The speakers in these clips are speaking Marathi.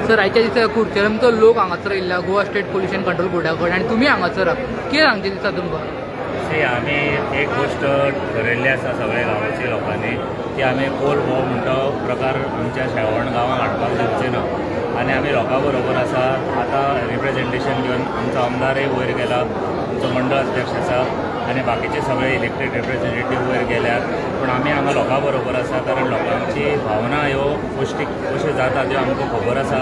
सर आयच्या दिसा कुडचड्याचो लोक हांगासर येयला गोवा स्टेट पोल्युशन कंट्रोल बोर्डा कडेन आनी तुमी हांगासर कितें सांगचे दिसता तुमकां? आमी एक गोष्ट ठरयल्ली आसा सगळ्या गांवाच्या लोकांनी की आमी कोल हो म्हणटा प्रकार आमच्या शेळवण गांवांत हाडपाक दिवचे ना आनी आमी लोकां बरोबर आसा. आतां रिप्रेझेंटेशन घेवन आमचो आमदारय वयर गेला, आमचो मंडळ अध्यक्ष आसा आनी बाकीचे सगळे इलेक्टेड रिप्रेझेंटेटीव वयर गेल्यात. पूण आमी हांगा लोकां बरोबर आसा कारण लोकांची भावना ह्यो गोश्टी कश्यो जाता त्यो आमकां खबर आसा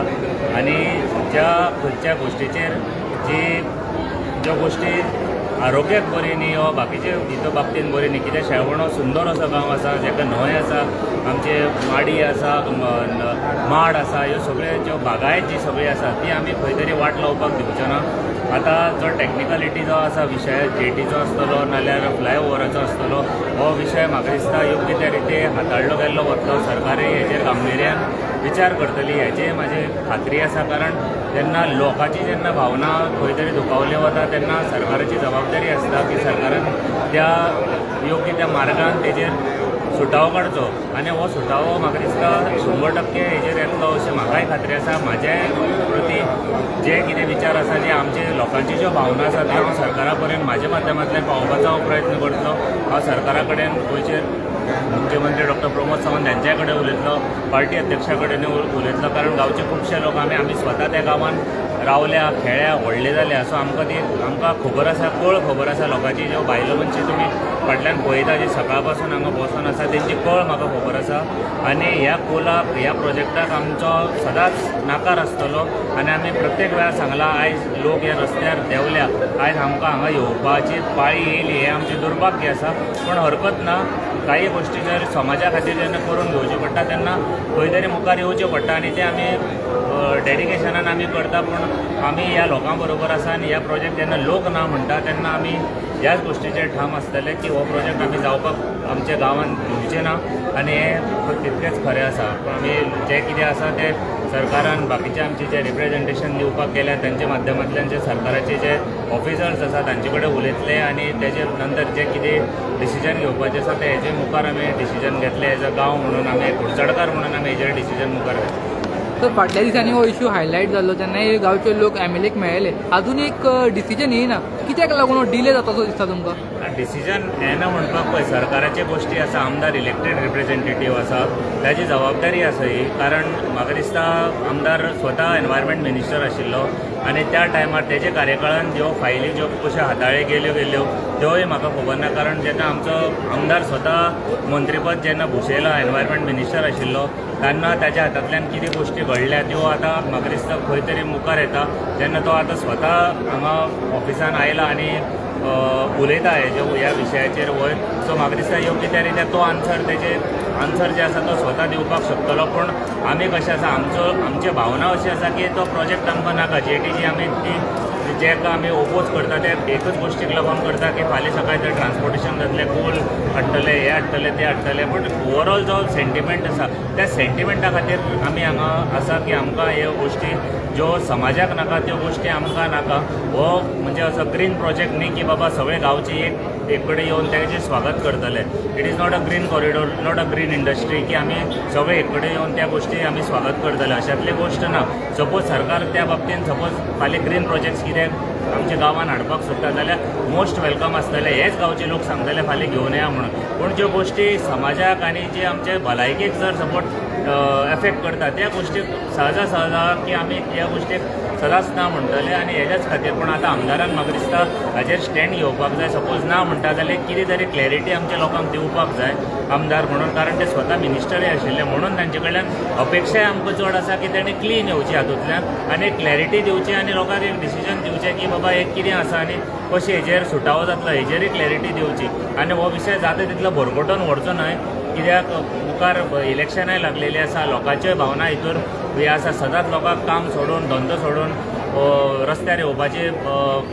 आनी खंयच्या गोश्टीचेर ज्यो गोश्टी आरोग्याक बरी न्ही वा बाकीचे हितू बाबतीन बरी न्ही. कित्याक शेळवण सुंदर असो गांव आसा जेका न्हंय आसा, आमचे माडी आसा, माड आसा, ह्यो सगळ्यो ज्यो बागायत जी सगळी आसा ती आमी खंय तरी वाट लावपाक दिवचे ना. आतां जो टॅक्निकलिटी जो आसा विशय जेटीचो आसतलो नाल्यार फ्लायओव्हराचो आसतलो हो विशय म्हाका दिसता योग्य त्या रितीन हाताळलो गेल्लो वतलो. सरकारूय हेचेर गांभीर्यान विचार करतली हेची म्हाजी खात्री आसा. कारण जेन्ना लोकांची जेन्ना भावना खंय तरी दुखावली वता तेन्ना सरकाराची जबाबदारी आसता की सरकारान त्या योग्य त्या मार्गान तेजेर सुटावो काडचो आनी हो सुटावो म्हाका दिसता 100% हेजेर येतलो अशें म्हाकाय खात्री आसा. म्हाजे प्रती जे कितें विचार आसा जे आमचे लोकांची ज्यो भावना आसा त्यो हांव सरकारा पर्यंत म्हाज्या माध्यमांतल्यान पावोवपाचो हांव प्रयत्न करतलो. हांव सरकारा कडेन गोंयचे मुख्यमंत्री डॉक्टर प्रमोद सावंत यांच्या कडेन उलयतलो, पार्टी अध्यक्षा कडेन उलयतलो. कारण गांवचे खुबशे लोक आमी स्वता त्या गांवांत रावल्या, खेळ्या, व्हडले जाल्या. सो आमकां खबर आसा, कळ खबर आसा लोकांची. ज्यो बायलो मनशी तुमी फाटल्यान पळयता जी सकाळ पासून हांगा बसून आसा तेंची कळ म्हाका खबर आसा. आनी ह्या कोलाक ह्या प्रोजेक्टाक आमचो सदांच नाकार आसतलो आनी आमी प्रत्येक वेळार सांगलां आयज लोक ह्या रस्त्यार देंवल्या, आयज आमकां हांगा येवपाची पाळी येयली हें आमचें दुर्भाग्य आसा. पूण हरकत ना, काही गोश्टी जर समाजा खातीर जेन्ना करून घेवच्यो पडटा तेन्ना खंय तरी मुखार येवच्यो पडटा आनी ते आमी डेडिकेशनान आमी करता. पूण आमी ह्या लोकां बरोबर आसा आनी ह्या प्रोजेक्ट जेन्ना लोक ना म्हणटा तेन्ना आमी ह्याच गोश्टीचेर ठाम आसतले की हो प्रोजेक्ट आमी जावपाक आमच्या गांवांत दिवचे ना आनी हें तितकेंच खरें आसा. आमी जें कितें आसा तें सरकारान बाकीचे आमचे जे रिप्रेझेंटेशन दिवपाक गेल्या तांच्या माध्यमांतल्यान जे सरकाराचे जे ऑफिसर्स आसा तांचे कडेन उलयतले आनी तेजे नंतर जे कितें डिसिजन घेवपाचें आसा ते हेजे मुखार आमी डिसिजन घेतले. एज अ गांव म्हणून आमी कुडचडकार म्हणून आमी हेजेर डिसिजन मुखार घेतले. तर फाटल्या दिसांनी हो इश्यू हायलायट जाल्लो तेन्ना गांवचे लोक एमएलएक मेळ्ळे, आजून एक डिसिजन येयना. कित्याक लागून हो डिले जाता असो दिसता तुमकां? डिसिजन येना म्हणपाक पळय सरकाराचे गोश्टी आसा, आमदार इलेक्टेड रिप्रेझेंटेटीव आसा, ताची जबाबदारी आसा ही. कारण म्हाका दिसता आमदार स्वता एनवायरमेंट मिनिस्टर आशिल्लो आनी त्या टायमार तेजे कार्यकाळान ज्यो फायली ज्यो कश्यो हाताळे गेल्यो त्योय म्हाका खबर ना. कारण जेन्ना आमचो आमदार स्वता मंत्रीपद जेन्ना भुशयला एनवायरमेंट मिनिस्टर आशिल्लो तेन्ना ताच्या हातांतल्यान कितें गोश्टी घडल्या त्यो आतां म्हाका दिसता खंय तरी मुखार येता. जेन्ना तो आतां स्वता हांगा ऑफिसान आयला आनी उलयता ह्या विशयाचेर वयर. सो म्हाका दिसता योग्य त्या रित्या तो तेजे आन्सर जे आसा तो स्वता दिवपाक शकतलो. पूण आमी कशें आसा आमची भावना अशी आसा की तो प्रोजेक्ट आमकां नाका. जेटी जी आमी ती जेका आमी ओपोज करता ते एकच गोश्टीक लागून करता की फाल्यां सकाळी ते ट्रान्सपोर्टेशन जातलें, कोल हाडटले, हे हाडटले, ते हाडटले. पूण ओवरऑल जो सेंटिमेंट आसा त्या सेंटिमेंटा खातीर आमी हांगा आसा की आमकां ह्यो गोश्टी ज्यो समाजाक नाका त्यो गोश्टी आमकां नाका. हो म्हणजे असो ग्रीन प्रोजेक्ट न्ही की बाबा सगळे गांवचे एक कडेन येवन तेजें स्वागत करतले. It is not a green corridor, not a green industry की आमी सगळे एक कडेन येवन त्या गोश्टी आमी स्वागत करतले अशातली गोश्ट ना. सपोज सरकार त्या बाबतीन सपोज फाल्यां ग्रीन प्रोजेक्ट्स कितें आमच्या गांवांत हाडपाक सोदता जाल्यार मोस्ट वेलकम आसतले. हेच गांवचे लोक सांगतले फाल्यां घेवन या म्हणून. पूण ज्यो गोश्टी समाजाक आनी जे आमचे भलायकेक जर सपोर्ट एफेक्ट करता त्या गोश्टीक सहजा की आमी त्या गोश्टीक सदांच ना म्हणटले आनी हेज्याच खातीर. पूण आतां आमदारान म्हाका दिसता हाचेर स्टँड घेवपाक जाय. सपोज ना म्हणटा जाल्यार कितें तरी क्लॅरिटी आमच्या लोकांक दिवपाक जाय आमदार म्हणून. कारण ते स्वता मिनिस्टरूय आशिल्ले म्हणून तांचे कडल्यान अपेक्षाय आमकां चड आसा की तेणें क्लीन येवची हातूंतल्यान आनी क्लॅरिटी दिवची आनी लोकांक एक डिसिजन दिवचें की बाबा एक कितें आसा आनी कशें हेजेर सुटावो जातलो हेजेरूय क्लॅरिटी दिवची. आनी हो विशय जाता तितलो भरगोटोन व्हरचो न्हय. कित्याक मुखार इलेक्शनाय लागलेली आसा, लोकांच्योय भावना हितूर हे आसा. सदांच लोकांक काम सोडून धंदो सोडून रस्त्यार येवपाची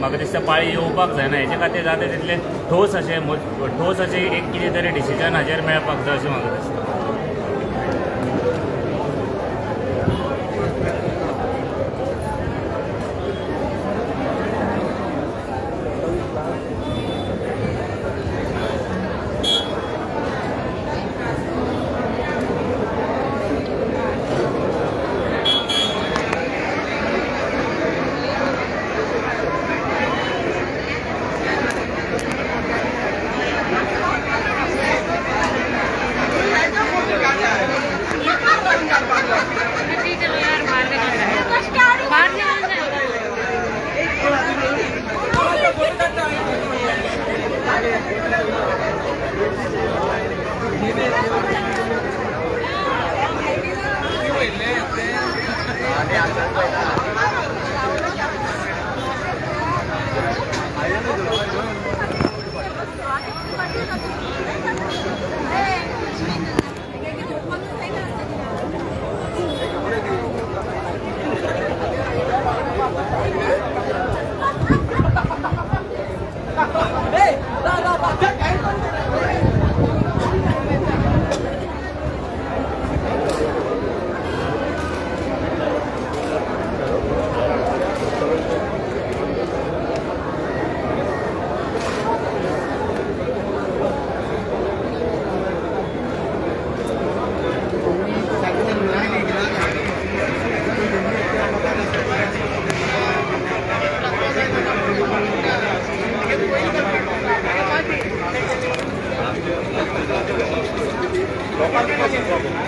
म्हाका दिसता पाळी येवपाक जायना. हेजे खातीर जाता तितले ठोस अशें एक कितें तरी डिसिजन हाचेर मेळपाक जाय अशें म्हाका दिसता. प्रॉब्लेम